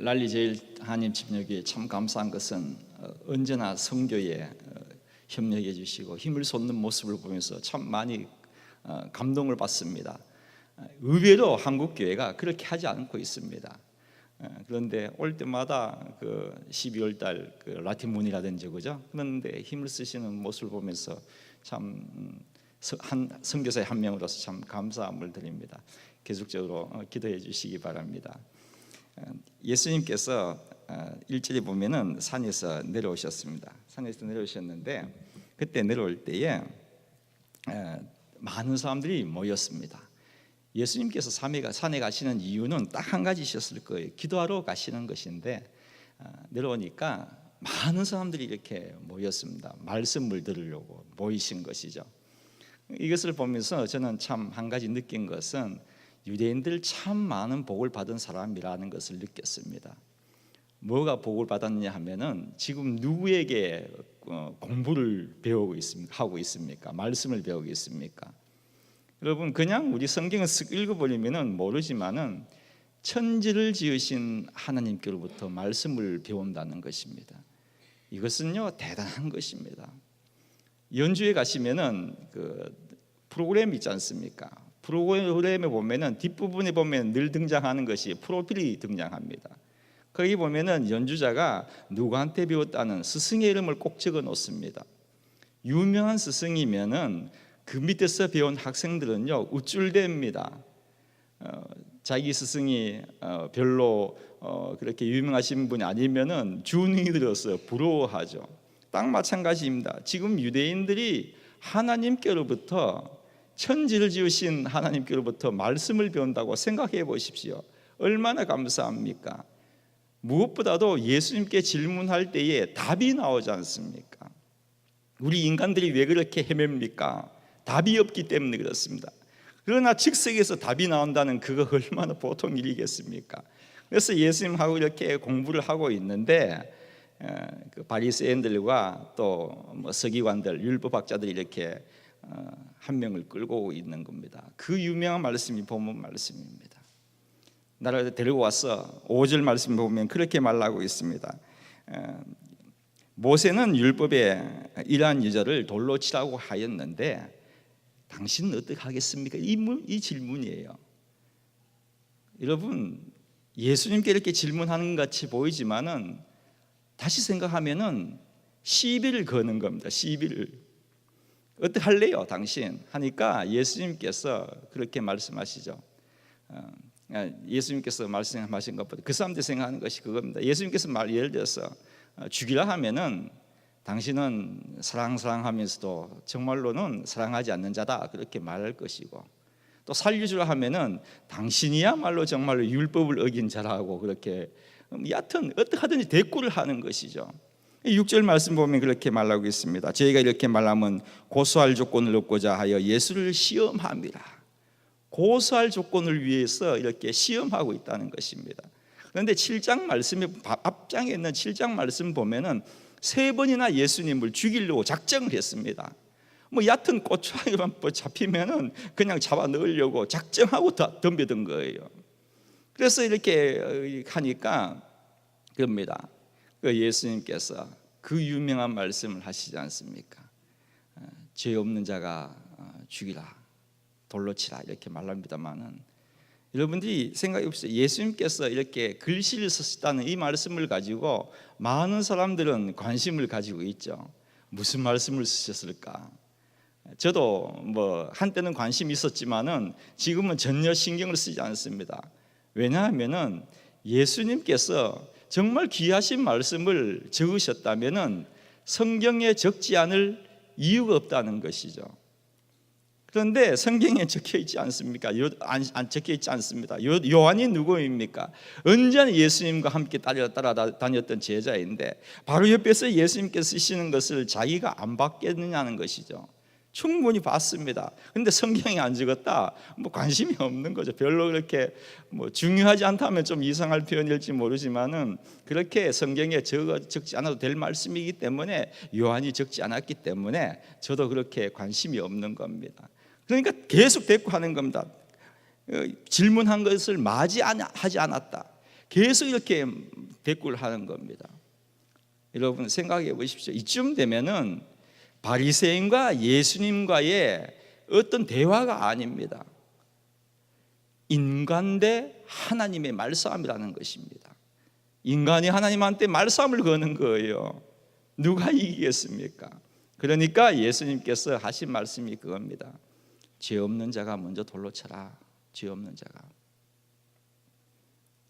랄리 제일 한임 집력이 참 감사한 것은 언제나 선교에 협력해 주시고 힘을 쏟는 모습을 보면서 참 많이 감동을 받습니다. 의외로 한국 교회가 그렇게 하지 않고 있습니다. 그런데 올 때마다 그 12월 달 그 라틴 문이라든지 그죠? 그런데 힘을 쓰시는 모습을 보면서 참 선교사의 한 명으로서 참 감사함을 드립니다. 계속적으로 기도해 주시기 바랍니다. 예수님께서 1절에 보면은 산에서 내려오셨습니다. 산에서 내려오셨는데 그때 내려올 때에 많은 사람들이 모였습니다. 예수님께서 산에 가시는 이유는 딱 한 가지셨을 거예요. 기도하러 가시는 것인데 내려오니까 많은 사람들이 이렇게 모였습니다. 말씀을 들으려고 모이신 것이죠. 이것을 보면서 저는 참 한 가지 느낀 것은 유대인들 참 많은 복을 받은 사람이라는 것을 느꼈습니다. 뭐가 복을 받았느냐 하면은 지금 누구에게 공부를 배우고 있습니까? 하고 있습니까? 말씀을 배우고 있습니까? 여러분 그냥 우리 성경을 쓱 읽어버리면은 모르지만은 천지를 지으신 하나님께로부터 말씀을 배운다는 것입니다. 이것은요 대단한 것입니다. 연주에 가시면은 그 프로그램 있지 않습니까? 프로그램에 보면은 뒷부분에 보면 늘 등장하는 것이 프로필이 등장합니다. 거기 보면은 연주자가 누구한테 배웠다는 스승의 이름을 꼭 적어 놓습니다. 유명한 스승이면은 그 밑에서 배운 학생들은요 우쭐댑니다. 자기 스승이 별로 그렇게 유명하신 분이 아니면은 주눅이 들어서 부러워하죠. 딱 마찬가지입니다. 지금 유대인들이 하나님께로부터 천지를 지으신 하나님께로부터 말씀을 배운다고 생각해 보십시오. 얼마나 감사합니까? 무엇보다도 예수님께 질문할 때에 답이 나오지 않습니까? 우리 인간들이 왜 그렇게 헤맵니까? 답이 없기 때문에 그렇습니다. 그러나 즉석에서 답이 나온다는 그거 얼마나 보통 일이겠습니까? 그래서 예수님하고 이렇게 공부를 하고 있는데 그 바리새인들과 또 뭐 서기관들, 율법학자들이 이렇게 한 명을 끌고 있는 겁니다. 그 유명한 말씀이 본문 말씀입니다. 나를 데리고 와서 5절 말씀 보면 그렇게 말하고 있습니다. 모세는 율법에 이러한 여자를 돌로 치라고 하였는데 당신은 어떻게 하겠습니까? 이 질문이에요. 여러분 예수님께 이렇게 질문하는 것 같이 보이지만은 다시 생각하면은 시비를 거는 겁니다. 시비를 어떻게 할래요 당신? 하니까 예수님께서 그렇게 말씀하시죠. 예수님께서 말씀하신 것보다 그 사람들이 생각하는 것이 그겁니다. 예수님께서 예를 들어서 죽이라 하면은 당신은 사랑하면서도 정말로는 사랑하지 않는 자다 그렇게 말할 것이고, 또 살려주라 하면은 당신이야말로 정말로 율법을 어긴 자라고 그렇게 여하튼 어떻게 하든지 대꾸를 하는 것이죠. 6절 말씀 보면 그렇게 말하고 있습니다. 저희가 이렇게 말하면 고소할 조건을 얻고자 하여 예수를 시험합니다. 고소할 조건을 위해서 이렇게 시험하고 있다는 것입니다. 그런데 7장 말씀에 앞장에 있는 7장 말씀 보면은 3번이나 예수님을 죽이려고 작정을 했습니다. 뭐 얕은 고추장에만 잡히면은 그냥 잡아 넣으려고 작정하고 덤벼든 거예요. 그래서 이렇게 하니까 그럽니다. 그 예수님께서 그 유명한 말씀을 하시지 않습니까? 죄 없는 자가 죽이라, 돌로 치라 이렇게 말합니다만은 여러분들이 생각해 보세요. 예수님께서 이렇게 글씨를 쓰셨다는 이 말씀을 가지고 많은 사람들은 관심을 가지고 있죠. 무슨 말씀을 쓰셨을까? 저도 뭐 한때는 관심이 있었지만은 지금은 전혀 신경을 쓰지 않습니다. 왜냐하면은 예수님께서 정말 귀하신 말씀을 적으셨다면은 성경에 적지 않을 이유가 없다는 것이죠. 그런데 성경에 적혀 있지 않습니까? 안 적혀 있지 않습니다. 요한이 누구입니까? 언제나 예수님과 함께 따라다녔던 제자인데 바로 옆에서 예수님께서 쓰시는 것을 자기가 안 받겠느냐는 것이죠. 충분히 받습니다. 그런데 성경에 안 적었다, 뭐 관심이 없는 거죠. 별로 그렇게 뭐 중요하지 않다면 좀 이상할 표현일지 모르지만은 그렇게 성경에 적지 않아도 될 말씀이기 때문에, 요한이 적지 않았기 때문에 저도 그렇게 관심이 없는 겁니다. 그러니까 계속 대꾸하는 겁니다. 질문한 것을 맞이하지 않았다. 계속 이렇게 대꾸를 하는 겁니다. 여러분 생각해 보십시오. 이쯤 되면은 바리새인과 예수님과의 어떤 대화가 아닙니다. 인간 대 하나님의 말싸움이라는 것입니다. 인간이 하나님한테 말싸움을 거는 거예요. 누가 이기겠습니까? 그러니까 예수님께서 하신 말씀이 그겁니다. 죄 없는 자가 먼저 돌로 쳐라. 죄 없는 자가.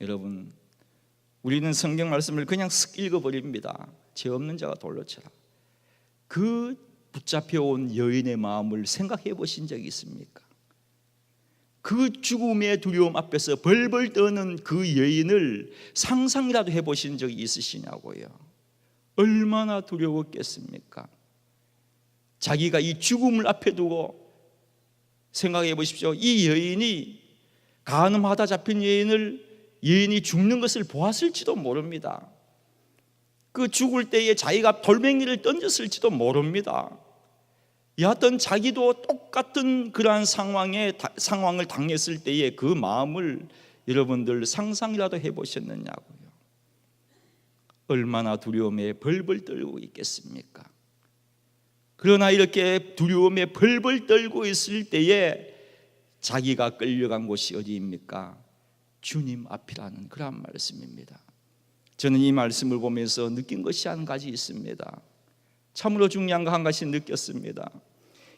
여러분, 우리는 성경 말씀을 그냥 쓱 읽어버립니다. 죄 없는 자가 돌로 쳐라. 그 붙잡혀온 여인의 마음을 생각해 보신 적이 있습니까? 그 죽음의 두려움 앞에서 벌벌 떠는 그 여인을 상상이라도 해보신 적이 있으시냐고요. 얼마나 두려웠겠습니까? 자기가 이 죽음을 앞에 두고 생각해 보십시오. 이 여인이 간음하다 잡힌 여인이 죽는 것을 보았을지도 모릅니다. 그 죽을 때에 자기가 돌멩이를 던졌을지도 모릅니다. 여하튼 자기도 똑같은 그러한 상황을 당했을 때의 그 마음을 여러분들 상상이라도 해보셨느냐고요. 얼마나 두려움에 벌벌 떨고 있겠습니까? 그러나 이렇게 두려움에 벌벌 떨고 있을 때에 자기가 끌려간 곳이 어디입니까? 주님 앞이라는 그런 말씀입니다. 저는 이 말씀을 보면서 느낀 것이 한 가지 있습니다. 참으로 중요한 거 한 가지 느꼈습니다.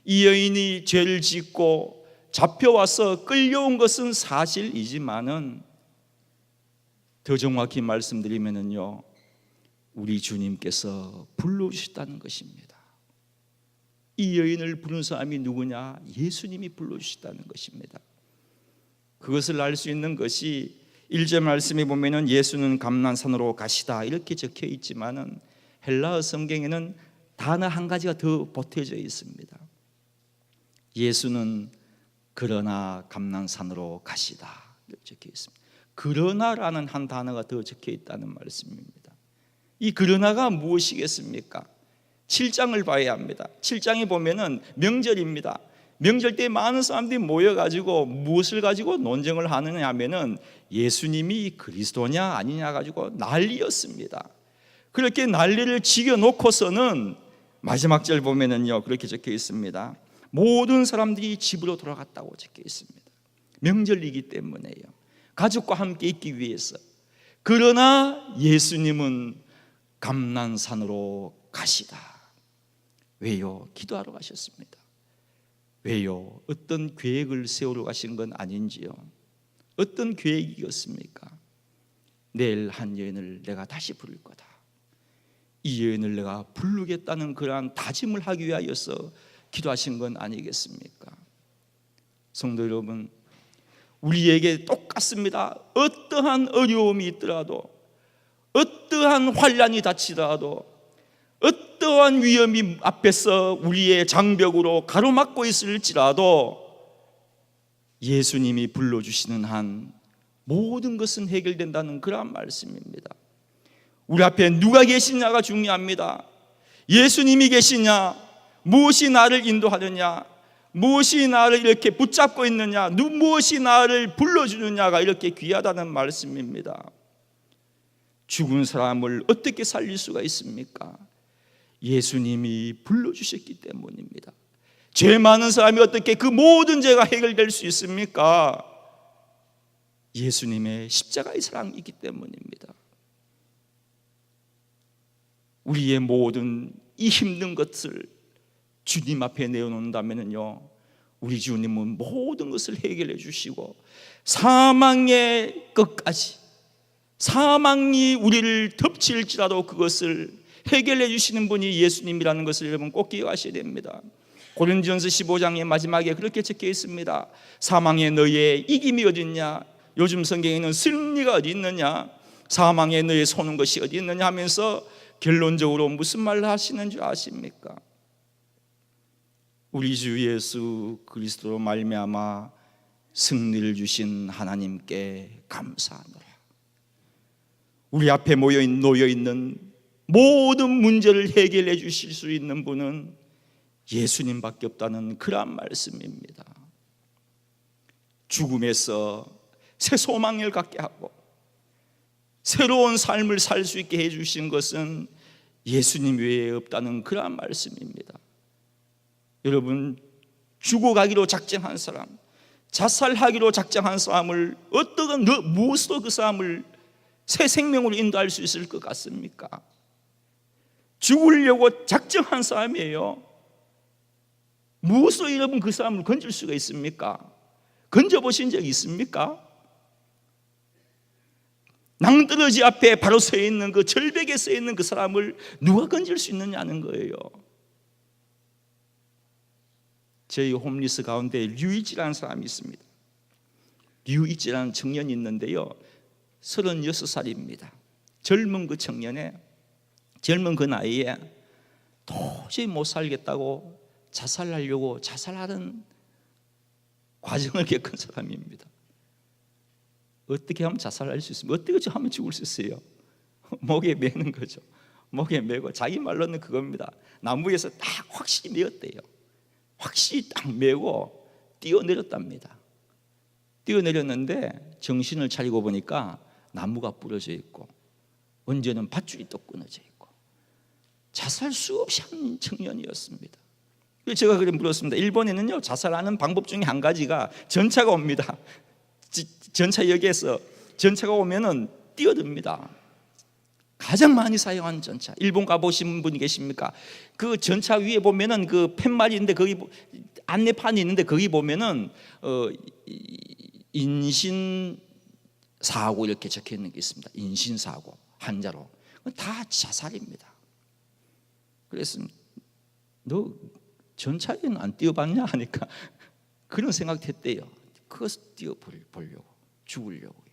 이 여인이 죄를 짓고 잡혀와서 끌려온 것은 사실이지만은 더 정확히 말씀드리면은요, 우리 주님께서 불러주셨다는 것입니다. 이 여인을 부른 사람이 누구냐? 예수님이 불러주셨다는 것입니다. 그것을 알 수 있는 것이 1절 말씀에 보면은 예수는 감난산으로 가시다 이렇게 적혀 있지만은 헬라어 성경에는 단어 한 가지가 더 보태져 있습니다. 예수는 그러나 감난산으로 가시다 이렇게 적혀 있습니다. 그러나라는 한 단어가 더 적혀 있다는 말씀입니다. 이 그러나가 무엇이겠습니까? 7장을 봐야 합니다. 7장에 보면은 명절입니다. 명절 때 많은 사람들이 모여가지고 무엇을 가지고 논쟁을 하느냐 하면은 예수님이 그리스도냐 아니냐 가지고 난리였습니다. 그렇게 난리를 지겨놓고서는 마지막 절 보면은요 그렇게 적혀 있습니다. 모든 사람들이 집으로 돌아갔다고 적혀 있습니다. 명절이기 때문에요. 가족과 함께 있기 위해서. 그러나 예수님은 감난산으로 가시다. 왜요? 기도하러 가셨습니다. 왜요? 어떤 계획을 세우러 가신 건 아닌지요? 어떤 계획이었습니까? 내일 한 여인을 내가 다시 부를 거다. 이 여인을 내가 부르겠다는 그러한 다짐을 하기 위하여서 기도하신 건 아니겠습니까? 성도 여러분, 우리에게 똑같습니다. 어떠한 어려움이 있더라도, 어떠한 환난이 닥치더라도, 어떠한 위험이 앞에서 우리의 장벽으로 가로막고 있을지라도 예수님이 불러주시는 한 모든 것은 해결된다는 그런 말씀입니다. 우리 앞에 누가 계시냐가 중요합니다. 예수님이 계시냐, 무엇이 나를 인도하느냐, 무엇이 나를 이렇게 붙잡고 있느냐, 무엇이 나를 불러주느냐가 이렇게 귀하다는 말씀입니다. 죽은 사람을 어떻게 살릴 수가 있습니까? 예수님이 불러주셨기 때문입니다. 죄 많은 사람이 어떻게 그 모든 죄가 해결될 수 있습니까? 예수님의 십자가의 사랑이기 때문입니다. 우리의 모든 이 힘든 것을 주님 앞에 내어놓는다면요, 우리 주님은 모든 것을 해결해 주시고 사망의 끝까지, 사망이 우리를 덮칠지라도 그것을 해결해 주시는 분이 예수님이라는 것을 여러분 꼭 기억하셔야 됩니다. 고린도전서 15장의 마지막에 그렇게 적혀 있습니다. 사망의 너의 이김이 어디 있냐? 요즘 성경에는 승리가 어디 있느냐? 사망의 너의 소는 것이 어디 있느냐 하면서 결론적으로 무슨 말을 하시는 줄 아십니까? 우리 주 예수 그리스도로 말미암아 승리를 주신 하나님께 감사하노라. 우리 앞에 놓여 있는 모든 문제를 해결해 주실 수 있는 분은 예수님밖에 없다는 그러한 말씀입니다. 죽음에서 새 소망을 갖게 하고 새로운 삶을 살 수 있게 해주신 것은 예수님 외에 없다는 그러한 말씀입니다. 여러분, 죽어가기로 작정한 사람, 자살하기로 작정한 사람을 무엇으로 그 사람을 새 생명으로 인도할 수 있을 것 같습니까? 죽으려고 작정한 사람이에요. 무엇으로 여러분 그 사람을 건질 수가 있습니까? 건져보신 적 있습니까? 낭떠러지 앞에 바로 서 있는 그 절벽에 서 있는 그 사람을 누가 건질 수 있느냐는 거예요. 저희 홈리스 가운데 류이지라는 사람이 있습니다. 류이지라는 청년이 있는데요, 36살입니다. 젊은 그 청년에, 젊은 그 나이에 도저히 못 살겠다고 자살하려고 자살하는 과정을 겪은 사람입니다. 어떻게 하면 자살할 수 있습니까? 어떻게 하면 죽을 수 있어요? 목에 매는 거죠. 목에 매고, 자기 말로는 그겁니다. 나무에서 딱 확실히 매었대요. 확실히 딱 매고 뛰어내렸답니다. 뛰어내렸는데 정신을 차리고 보니까 나무가 부러져 있고 언제는 밧줄이 또 끊어져 있고 자살 수 없이 한 청년이었습니다. 제가 그래 물었습니다. 일본에는요, 자살하는 방법 중에 한 가지가 전차가 옵니다. 전차역에서 전차가 오면은 뛰어듭니다. 가장 많이 사용하는 전차. 일본 가보신 분이 계십니까? 그 전차 위에 보면은 그 팻말이 있는데 거기 안내판이 있는데 거기 보면은 인신사고 이렇게 적혀 있는 게 있습니다. 인신사고 한자로. 다 자살입니다. 그래서 너 전차에는 안 뛰어봤냐 하니까 그런 생각했대요. 그것을 뛰어보려고, 죽으려고요.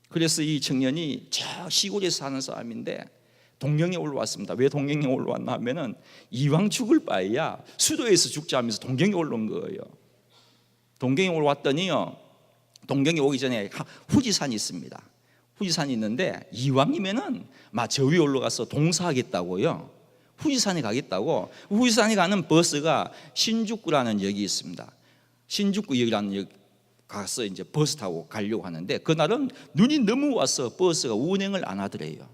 그래서 이 청년이 저 시골에서 사는 사람인데 동경에 올라왔습니다. 왜 동경에 올라왔나 하면은 이왕 죽을 바에야 수도에서 죽자 하면서 동경에 올라온 거예요. 동경에 올라왔더니요, 동경에 오기 전에 후지산이 있습니다. 후지산이 있는데 이왕이면은 저 위에 올라가서 동사하겠다고요. 후지산에 가겠다고. 후지산에 가는 버스가 신주쿠라는 역이 있습니다. 신주쿠역이라는 역 가서 이제 버스 타고 가려고 하는데 그날은 눈이 너무 와서 버스가 운행을 안 하더래요.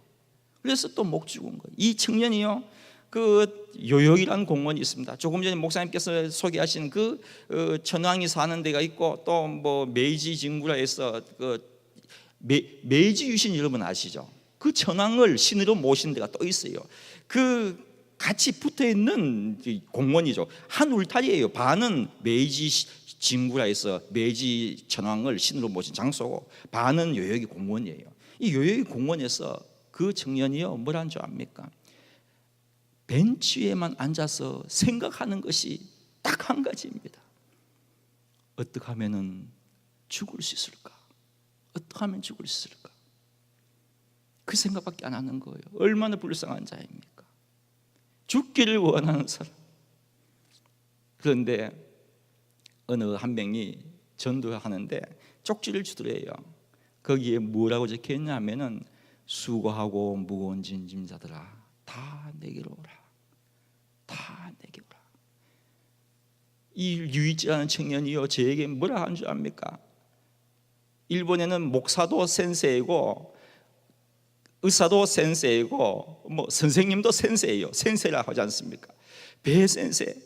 그래서 또 못 죽은 거예요. 이 청년이요, 그 요역이라는 공원이 있습니다. 조금 전에 목사님께서 소개하신 그 천황이 사는 데가 있고 또 뭐 메이지 진구라에서 그 메이지 유신 여러분 아시죠? 그 천황을 신으로 모신 데가 또 있어요. 그 같이 붙어 있는 공원이죠. 한 울타리예요. 반은 메이지 진구라에서 메이지 천황을 신으로 모신 장소고 반은 요요기 공원이에요. 이 요요기 공원에서 그 청년이요, 뭐라는 줄 압니까? 벤치에만 앉아서 생각하는 것이 딱 한 가지입니다. 어떻게 하면 죽을 수 있을까? 어떻게 하면 죽을 수 있을까? 그 생각밖에 안 하는 거예요. 얼마나 불쌍한 자입니까? 죽기를 원하는 사람. 그런데 어느 한 명이 전도하는데 쪽지를 주더래요. 거기에 뭐라고 적혀 있냐면은 수고하고 무거운 짐자들아 다 내게로 오라. 다 내게 오라. 이 류이치라는 청년이요, 저에게 뭐라 하는 줄 압니까? 일본에는 목사도 센세이고 의사도 센세이고 뭐 선생님도 센세예요. 센세라고 하지 않습니까? 배 센세.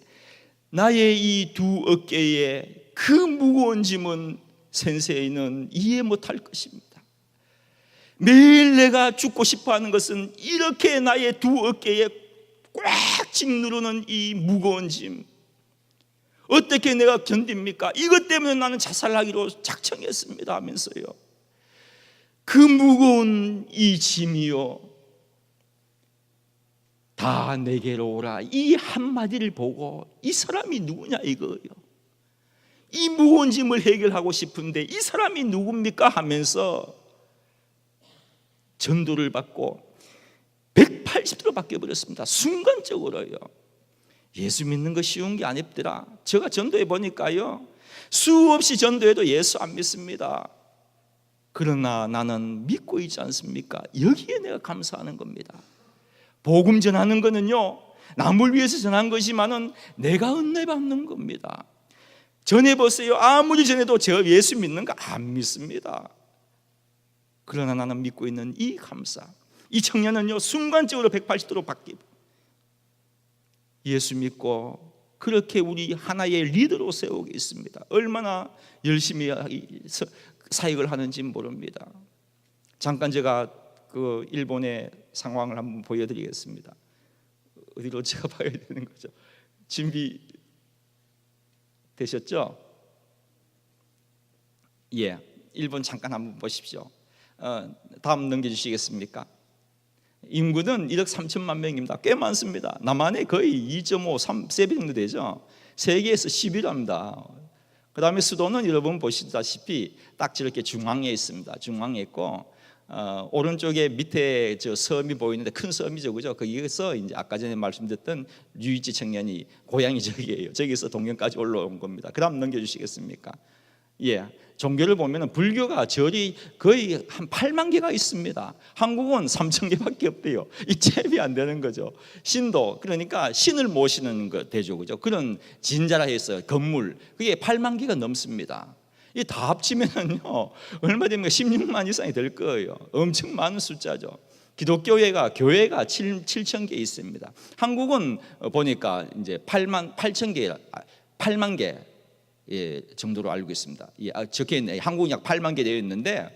나의 이 두 어깨에 그 무거운 짐은 센세이는 이해 못할 것입니다. 매일 내가 죽고 싶어하는 것은 이렇게 나의 두 어깨에 꽉 짓누르는 이 무거운 짐 어떻게 내가 견딥니까? 이것 때문에 나는 자살하기로 작정했습니다 하면서요, 그 무거운 이 짐이요, 다 내게로 오라. 이 한마디를 보고 이 사람이 누구냐 이거예요. 이 무거운 짐을 해결하고 싶은데 이 사람이 누굽니까 하면서 전도를 받고 180도로 바뀌어버렸습니다. 순간적으로요. 예수 믿는 거 쉬운 게 아니더라. 제가 전도해 보니까요, 수없이 전도해도 예수 안 믿습니다. 그러나 나는 믿고 있지 않습니까? 여기에 내가 감사하는 겁니다. 복음 전하는 거는요, 남을 위해서 전한 것이지만은 내가 은혜 받는 겁니다. 전해보세요. 아무리 전해도 저 예수 믿는 거 안 믿습니다. 그러나 나는 믿고 있는 이 감사, 이 청년은요 순간적으로 180도로 바뀌고 예수 믿고 그렇게 우리 하나의 리더로 세우고 있습니다. 얼마나 열심히 사역을 하는지 모릅니다. 잠깐 제가 그 일본의 상황을 한번 보여드리겠습니다. 어디로 제가 봐야 되는 거죠? 준비 되셨죠? 예, 일본 잠깐 한번 보십시오. 다음 넘겨주시겠습니까? 인구는 1억 3천만 명입니다. 꽤 많습니다. 남한의 거의 2.5, 3배 정도 되죠. 세계에서 10위랍니다. 그 다음에 수도는 여러분 보시다시피 딱 저렇게 중앙에 있습니다. 중앙에 있고 오른쪽에 밑에 저 섬이 보이는데 큰 섬이죠, 그죠? 거기에서 이제 아까 전에 말씀드렸던 류이치 청년이 고향이 저기예요. 저기서 동경까지 올라온 겁니다. 그다음 넘겨주시겠습니까? 예, 종교를 보면은 불교가 절이 거의 한 8만 개가 있습니다. 한국은 3천 개밖에 없대요. 이 잽이 안 되는 거죠. 신도, 그러니까 신을 모시는 거 되죠, 그죠? 그런 진자라 해서 건물 그게 8만 개가 넘습니다. 이 다 합치면은요 얼마 됩니까? 16만 이상이 될 거예요. 엄청 많은 숫자죠. 기독교회가 교회가 7천 개 있습니다. 한국은 보니까 이제 8만 개 정도로 알고 있습니다. 적혀 있네. 한국은 약 8만 개 되어 있는데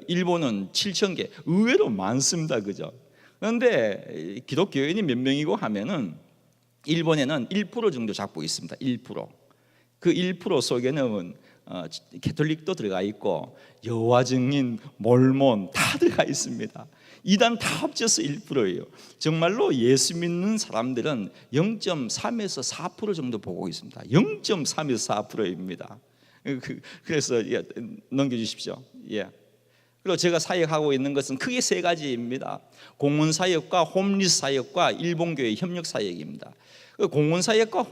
일본은 7천 개. 의외로 많습니다, 그죠? 그런데 기독교인이 몇 명이고 하면은 일본에는 1% 정도 잡고 있습니다. 1%. 그 1% 속에는 캐톨릭도 들어가 있고 여호와 증인, 몰몬 다 들어가 있습니다. 이단 다 합쳐서 1%예요. 정말로 예수 믿는 사람들은 0.3에서 4% 정도 보고 있습니다. 0.3에서 4%입니다. 그래서 넘겨주십시오. 예. 그리고 제가 사역하고 있는 것은 크게 세 가지입니다. 공원 사역과 홈리스 사역과 일본교회 협력 사역입니다. 공원 사역과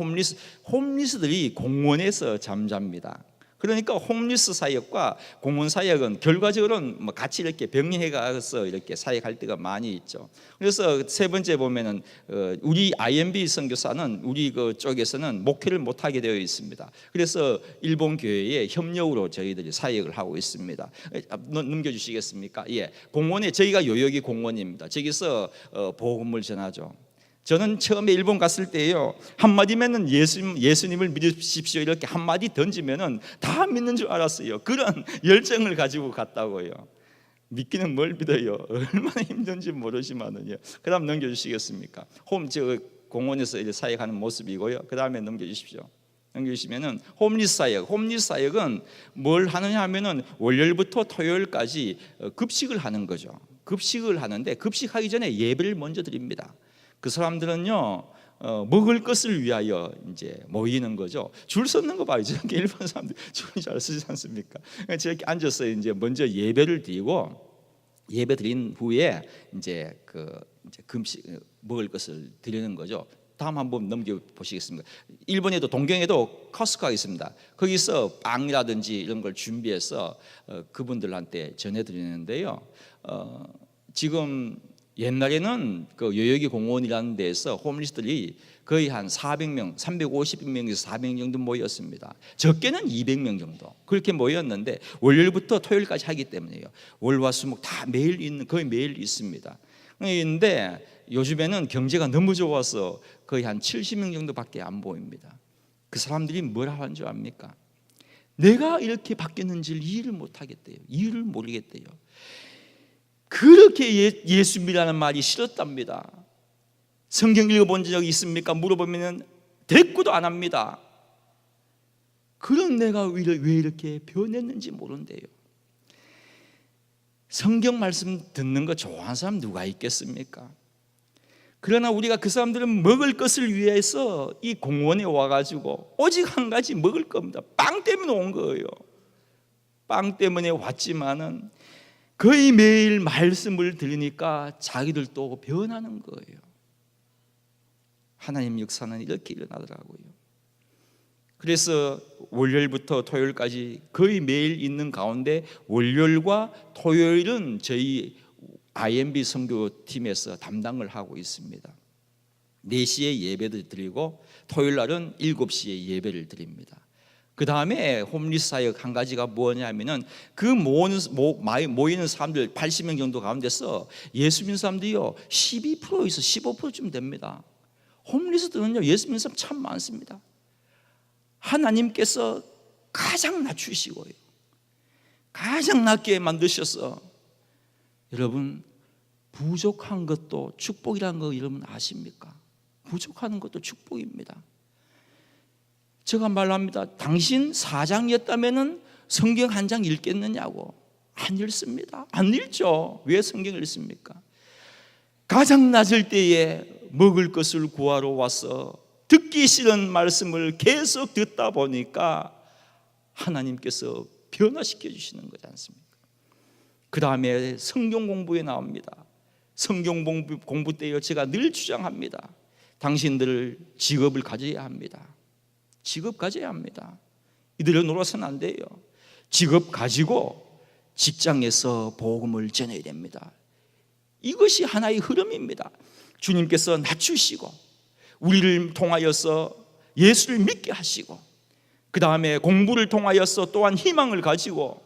홈리스들이 공원에서 잠잡니다. 그러니까 홈리스 사역과 공원 사역은 결과적으로는 같이 이렇게 병행해 가서 이렇게 사역할 때가 많이 있죠. 그래서 세 번째 보면은 우리 IMB 선교사는 우리 그 쪽에서는 목회를 못 하게 되어 있습니다. 그래서 일본 교회의 협력으로 저희들이 사역을 하고 있습니다. 넘겨주시겠습니까? 예, 공원에 저희가 요여기 공원입니다. 저기서 복음을 전하죠. 저는 처음에 일본 갔을 때요 한마디면은 예수님을 믿으십시오 이렇게 한마디 던지면은 다 믿는 줄 알았어요. 그런 열정을 가지고 갔다고요. 믿기는 뭘 믿어요. 얼마나 힘든지 모르지만은요. 그다음 넘겨주시겠습니까? 저 공원에서 이제 사역하는 모습이고요. 그 다음에 넘겨주십시오. 넘겨주시면은 홈리스 사역은 뭘 하느냐 하면은 월요일부터 토요일까지 급식을 하는 거죠. 급식을 하는데 급식하기 전에 예배를 먼저 드립니다. 그 사람들은요 먹을 것을 위하여 이제 모이는 거죠. 줄 서는 거 봐요. 저렇게 일본 사람들 줄을 잘 서지 않습니까? 저렇게 앉아서 이제 먼저 예배를 드리고 예배 드린 후에 이제 금식 먹을 것을 드리는 거죠. 다음 한번 넘겨 보시겠습니까? 일본에도 동경에도 커스코가 있습니다. 거기서 빵이라든지 이런 걸 준비해서 그분들한테 전해드리는데요. 지금 옛날에는 그 요여기 공원이라는 데서 홈리스들이 거의 한 400명, 350명에서 400명 정도 모였습니다. 적게는 200명 정도 그렇게 모였는데 월요일부터 토요일까지 하기 때문에요. 월화수목 다 매일 있는 거의 매일 있습니다. 그런데 요즘에는 경제가 너무 좋아서 거의 한 70명 정도밖에 안 보입니다. 그 사람들이 뭐라 하는 줄 압니까? 내가 이렇게 바뀌었는지를 이해를 못하겠대요. 이유를 모르겠대요. 그렇게 예수 믿으라는 말이 싫었답니다. 성경 읽어본 적이 있습니까? 물어보면 대꾸도 안 합니다. 그런 내가 왜 이렇게 변했는지 모른대요. 성경 말씀 듣는 거 좋아하는 사람 누가 있겠습니까? 그러나 우리가 그 사람들은 먹을 것을 위해서 이 공원에 와가지고 오직 한 가지 먹을 겁니다. 빵 때문에 온 거예요. 빵 때문에 왔지만은 거의 매일 말씀을 들으니까 자기들도 변하는 거예요. 하나님 역사는 이렇게 일어나더라고요. 그래서 월요일부터 토요일까지 거의 매일 있는 가운데 월요일과 토요일은 저희 IMB 선교팀에서 담당을 하고 있습니다. 4시에 예배를 드리고 토요일 날은 7시에 예배를 드립니다. 그 다음에 홈리스 사역 한 가지가 뭐냐면은 그 모이는 사람들 80명 정도 가운데서 예수 믿는 사람들이요 12%에서 15%쯤 됩니다. 홈리스들은요 예수 믿는 사람 참 많습니다. 하나님께서 가장 낮추시고요 가장 낮게 만드셔서 여러분 부족한 것도 축복이라는 거 여러분 아십니까? 부족하는 것도 축복입니다. 제가 말합니다. 당신 사장이었다면 성경 한 장 읽겠느냐고. 안 읽습니다. 안 읽죠. 왜 성경을 읽습니까? 가장 낮을 때에 먹을 것을 구하러 와서 듣기 싫은 말씀을 계속 듣다 보니까 하나님께서 변화시켜 주시는 거지 않습니까? 그 다음에 성경 공부에 나옵니다. 성경 공부 때요 제가 늘 주장합니다. 당신들 직업을 가져야 합니다. 직업 가져야 합니다. 이들로 놀아서는 안 돼요. 직업 가지고 직장에서 복음을 전해야 됩니다. 이것이 하나의 흐름입니다. 주님께서 낮추시고 우리를 통하여서 예수를 믿게 하시고 그 다음에 공부를 통하여서 또한 희망을 가지고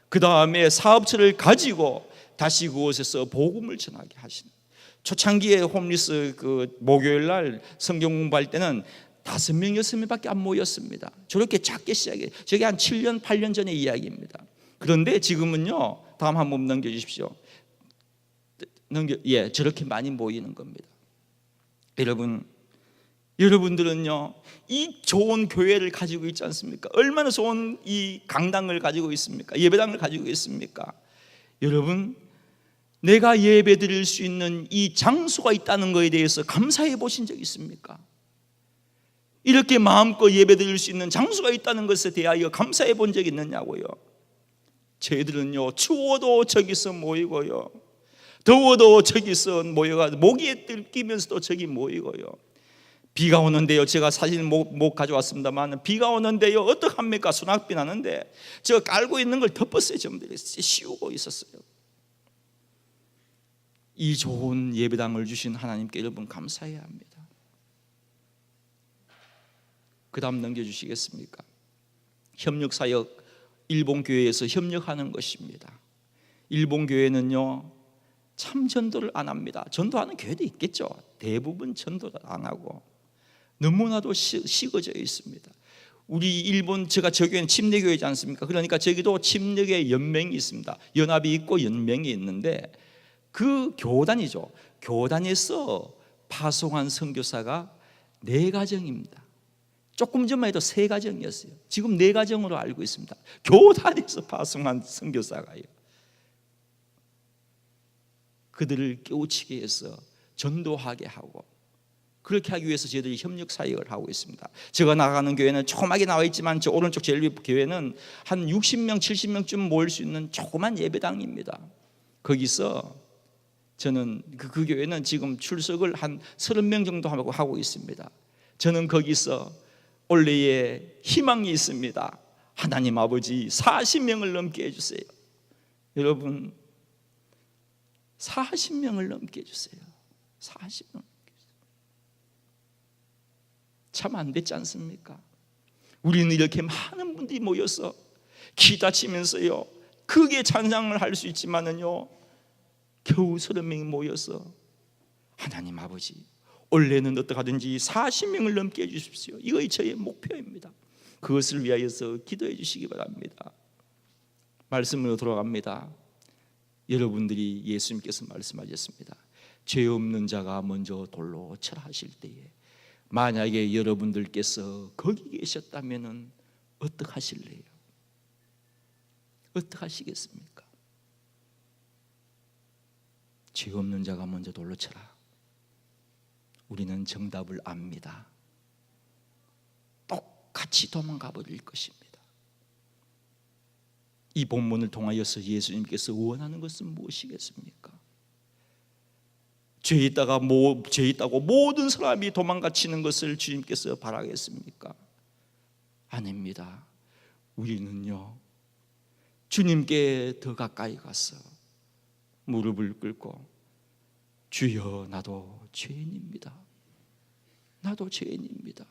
그 다음에 사업처를 가지고 다시 그곳에서 복음을 전하게 하시는. 초창기에 홈리스 그 목요일 날 성경 공부할 때는 5명, 6명밖에 안 모였습니다. 저렇게 작게 시작해요. 저게 한 7년, 8년 전의 이야기입니다. 그런데 지금은요, 다음 한번 넘겨주십시오. 저렇게 많이 모이는 겁니다. 여러분들은요, 이 좋은 교회를 가지고 있지 않습니까? 얼마나 좋은 이 강당을 가지고 있습니까? 예배당을 가지고 있습니까? 여러분, 내가 예배 드릴 수 있는 이 장소가 있다는 것에 대해서 감사해 보신 적 있습니까? 이렇게 마음껏 예배 드릴 수 있는 장소가 있다는 것에 대하여 감사해 본 적이 있느냐고요. 저희들은요 추워도 저기서 모이고요 더워도 저기서 모여가지고 모기에 뜯기면서도 저기 모이고요 비가 오는데요 제가 사진 못 가져왔습니다만 비가 오는데요 어떡합니까? 소낙비 나는데 저 깔고 있는 걸 덮었어요. 전부 씌우고 있었어요. 이 좋은 예배당을 주신 하나님께 여러분 감사해야 합니다. 그 다음 넘겨주시겠습니까? 협력사역, 일본 교회에서 협력하는 것입니다. 일본 교회는요 참 전도를 안 합니다. 전도하는 교회도 있겠죠. 대부분 전도를 안 하고 너무나도 식어져 있습니다. 우리 일본 제가 저 교회는 침례교회지 않습니까? 그러니까 저기도 침례교회 연맹이 있습니다. 연합이 있고 연맹이 있는데 그 교단이죠. 교단에서 파송한 선교사가 4가정입니다. 조금 전만 해도 3가정이었어요. 지금 4가정으로 알고 있습니다. 교단에서 파송한 선교사가요. 그들을 깨우치게 해서 전도하게 하고 그렇게 하기 위해서 저희들이 협력 사역을 하고 있습니다. 제가 나가는 교회는 조그맣게 나와 있지만 저 오른쪽 제일 위 교회는 한 60명, 70명쯤 모일 수 있는 조그만 예배당입니다. 거기서 저는 그 교회는 지금 출석을 한 30명 정도 하고 있습니다. 저는 거기서 올해에 희망이 있습니다. 하나님 아버지 40명을 넘게 해주세요. 여러분 40명을 넘게 해주세요. 40명 참 안 됐지 않습니까? 우리는 이렇게 많은 분들이 모여서 기다치면서요 크게 찬양을 할 수 있지만은요 겨우 30명이 모여서 하나님 아버지 올해는 어떡하든지 40명을 넘게 해주십시오. 이것이 저의 목표입니다. 그것을 위하여서 기도해 주시기 바랍니다. 말씀으로 돌아갑니다. 여러분들이 예수님께서 말씀하셨습니다. 죄 없는 자가 먼저 돌로 쳐라 하실 때에 만약에 여러분들께서 거기 계셨다면 어떡하실래요? 어떡하시겠습니까? 죄 없는 자가 먼저 돌로 쳐라. 우리는 정답을 압니다. 똑같이 도망가 버릴 것입니다. 이 본문을 통하여서 예수님께서 원하는 것은 무엇이겠습니까? 죄 있다고 모든 사람이 도망가치는 것을 주님께서 바라겠습니까? 아닙니다. 우리는요 주님께 더 가까이 가서 무릎을 꿇고 주여 나도 죄인입니다. 나도 죄인입니다.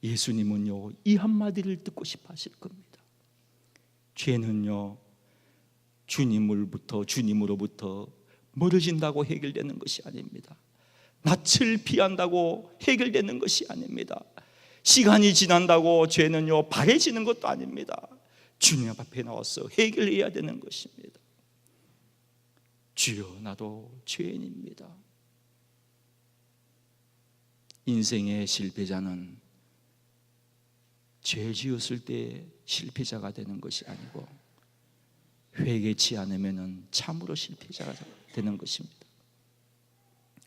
예수님은요, 이 한마디를 듣고 싶어 하실 겁니다. 죄는요, 주님으로부터 멀어진다고 해결되는 것이 아닙니다. 낯을 피한다고 해결되는 것이 아닙니다. 시간이 지난다고 죄는요 바래지는 것도 아닙니다. 주님 앞에 나와서 해결해야 되는 것입니다. 주여, 나도 죄인입니다. 인생의 실패자는 죄 지었을 때 실패자가 되는 것이 아니고 회개치 않으면 참으로 실패자가 되는 것입니다.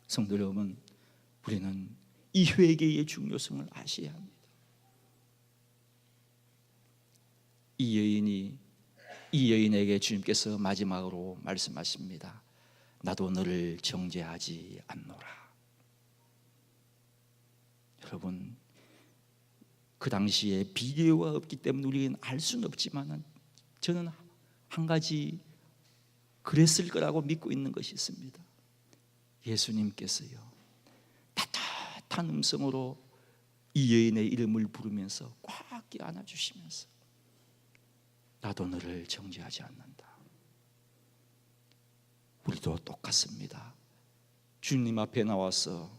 성도 여러분, 우리는 이 회개의 중요성을 아셔야 합니다. 이 여인에게 주님께서 마지막으로 말씀하십니다. 나도 너를 정죄하지 않노라. 여러분, 그 당시에 비디오가 없기 때문에 우리는 알 수는 없지만 저는 한 가지 그랬을 거라고 믿고 있는 것이 있습니다. 예수님께서요, 따뜻한 음성으로 이 여인의 이름을 부르면서 꽉 껴안아 주시면서 나도 너를 정죄하지 않는다. 우리도 똑같습니다. 주님 앞에 나와서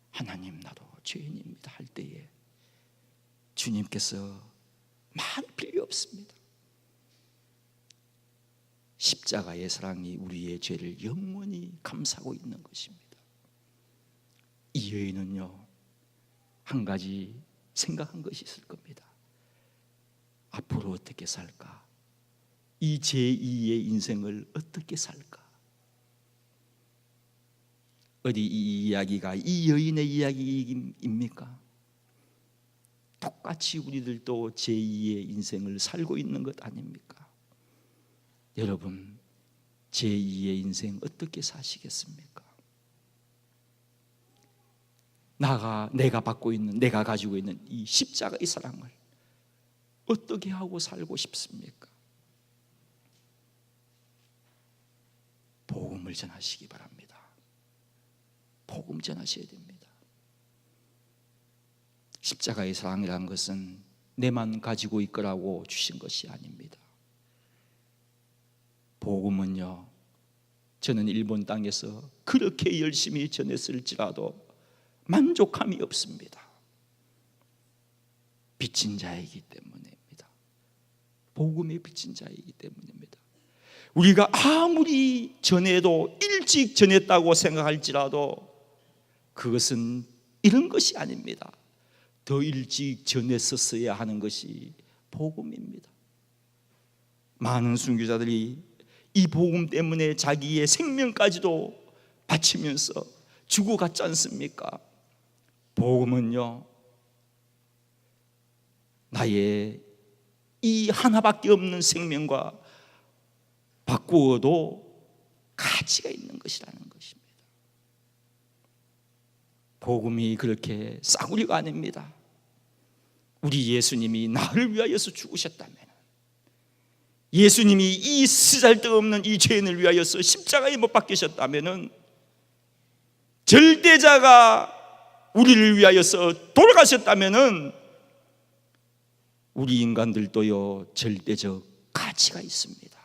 하나님, 나도 죄인입니다 할 때에 주님께서 말 필요 없습니다. 십자가의 사랑이 우리의 죄를 영원히 감싸고 있는 것입니다. 이 여인은요, 한 가지 생각한 것이 있을 겁니다. 앞으로 어떻게 살까? 이 제2의 인생을 어떻게 살까? 어디 이 이야기가 이 여인의 이야기입니까? 똑같이 우리들도 제2의 인생을 살고 있는 것 아닙니까? 여러분, 제2의 인생 어떻게 사시겠습니까? 내가 가지고 있는 이 십자가의 사랑을 어떻게 하고 살고 싶습니까? 복음을 전하시기 바랍니다. 복음 전하셔야 됩니다. 십자가의 사랑이라는 것은 내만 가지고 있거라고 주신 것이 아닙니다. 복음은요, 저는 일본 땅에서 그렇게 열심히 전했을지라도 만족함이 없습니다. 빚진 자이기 때문입니다. 복음의 빚진 자이기 때문입니다. 우리가 아무리 전해도 일찍 전했다고 생각할지라도 그것은 이런 것이 아닙니다. 더 일찍 전했었어야 하는 것이 복음입니다. 많은 순교자들이 이 복음 때문에 자기의 생명까지도 바치면서 죽어갔지 않습니까? 복음은요, 나의 이 하나밖에 없는 생명과 바꾸어도 가치가 있는 것이라는 것입니다. 복음이 그렇게 싸구려가 아닙니다. 우리 예수님이 나를 위하여서 죽으셨다면, 예수님이 이 쓰잘데없는 이 죄인을 위하여서 십자가에 못 박히셨다면, 절대자가 우리를 위하여서 돌아가셨다면 우리 인간들도요 절대적 가치가 있습니다.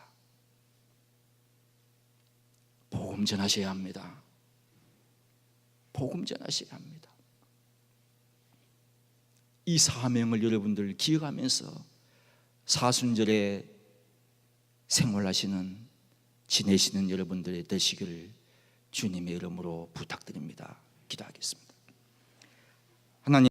복음 전하셔야 합니다. 복음 전하셔야 합니다. 이 사명을 여러분들 기억하면서 사순절에 생활하시는, 지내시는 여러분들의 되시기를 주님의 이름으로 부탁드립니다. 기도하겠습니다. 하나님,